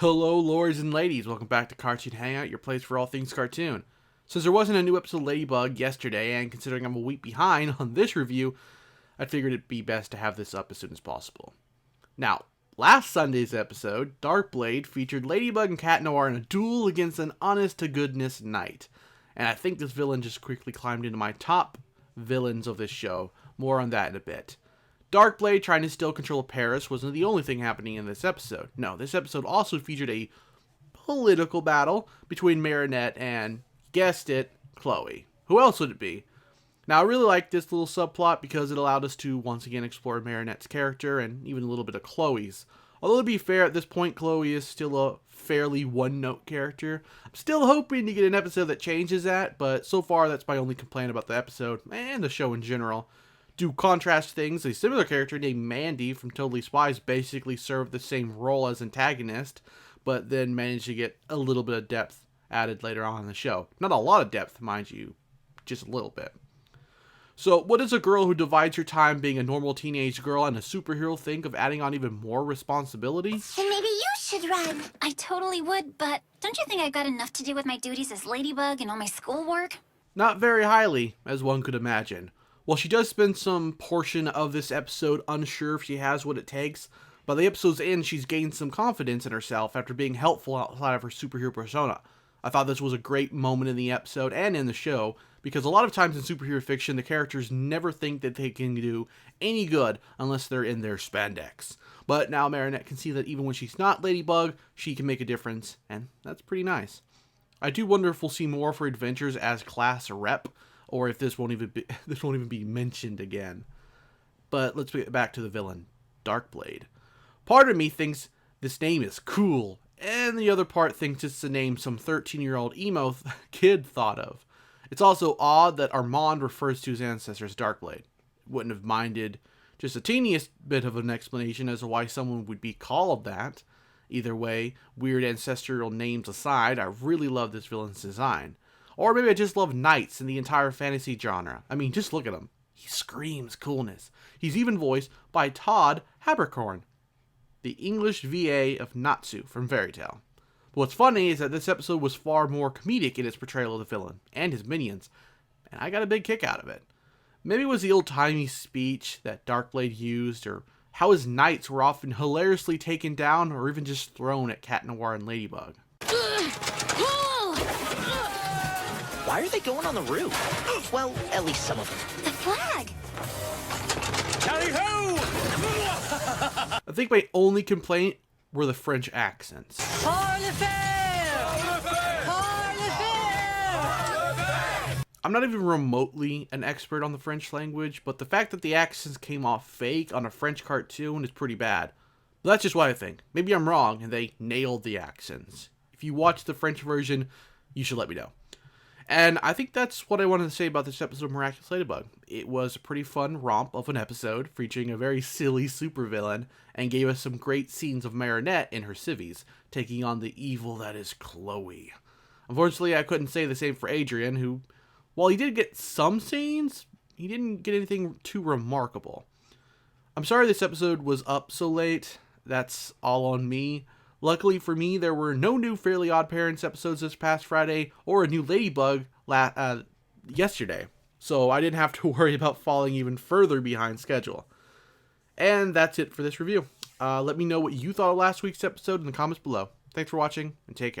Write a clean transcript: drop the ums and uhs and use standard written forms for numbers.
Hello, lords and ladies. Welcome back to Cartoon Hangout, your place for all things cartoon. Since there wasn't a new episode of Ladybug yesterday, and considering I'm a week behind on this review, I figured it'd be best to have this up as soon as possible. Now, last Sunday's episode, Darkblade, featured Ladybug and Cat Noir in a duel against an honest-to-goodness knight. And I think this villain just quickly climbed into my top villains of this show. More on that in a bit. Darkblade trying to steal control of Paris wasn't the only thing happening in this episode. No, this episode also featured a political battle between Marinette and, guessed it, Chloe. Who else would it be? Now, I really like this little subplot because it allowed us to once again explore Marinette's character and even a little bit of Chloe's. Although, to be fair, at this point, Chloe is still a fairly one-note character. I'm still hoping to get an episode that changes that, but so far that's my only complaint about the episode and the show in general. To contrast things, a similar character named Mandy from Totally Spies basically served the same role as antagonist, but then managed to get a little bit of depth added later on in the show. Not a lot of depth, mind you, just a little bit. So, what does a girl who divides her time being a normal teenage girl and a superhero think of adding on even more responsibility? Then maybe you should run. I totally would, but don't you think I've got enough to do with my duties as Ladybug and all my schoolwork? Not very highly, as one could imagine. While she does spend some portion of this episode unsure if she has what it takes, by the episode's end she's gained some confidence in herself after being helpful outside of her superhero persona. I thought this was a great moment in the episode and in the show, because a lot of times in superhero fiction the characters never think that they can do any good unless they're in their spandex. But now Marinette can see that even when she's not Ladybug, she can make a difference, and that's pretty nice. I do wonder if we'll see more of her adventures as class rep, or if this won't even be mentioned again. But let's get back to the villain, Darkblade. Part of me thinks this name is cool, and the other part thinks it's the name some 13-year-old emo kid thought of. It's also odd that Armand refers to his ancestor as Darkblade. Wouldn't have minded just the teeniest bit of an explanation as to why someone would be called that. Either way, weird ancestral names aside, I really love this villain's design. Or maybe I just love knights in the entire fantasy genre. I mean, just look at him. He screams coolness. He's even voiced by Todd Haberkorn, the English VA of Natsu from Fairy Tail. But what's funny is that this episode was far more comedic in its portrayal of the villain and his minions, and I got a big kick out of it. Maybe it was the old-timey speech that Darkblade used, or how his knights were often hilariously taken down or even just thrown at Cat Noir and Ladybug. Why are they going on the roof? Well, at least some of them. The flag! Tally-ho! I think my only complaint were the French accents. I'm not even remotely an expert on the French language, but the fact that the accents came off fake on a French cartoon is pretty bad. But that's just what I think. Maybe I'm wrong and they nailed the accents. If you watch the French version, you should let me know. And I think that's what I wanted to say about this episode of Miraculous Ladybug. It was a pretty fun romp of an episode featuring a very silly supervillain and gave us some great scenes of Marinette in her civvies, taking on the evil that is Chloe. Unfortunately, I couldn't say the same for Adrian, who, while he did get some scenes, he didn't get anything too remarkable. I'm sorry this episode was up so late. That's all on me. Luckily for me, there were no new Fairly Odd Parents episodes this past Friday, or a new Ladybug yesterday, so I didn't have to worry about falling even further behind schedule. And that's it for this review. Let me know what you thought of last week's episode in the comments below. Thanks for watching, and take care.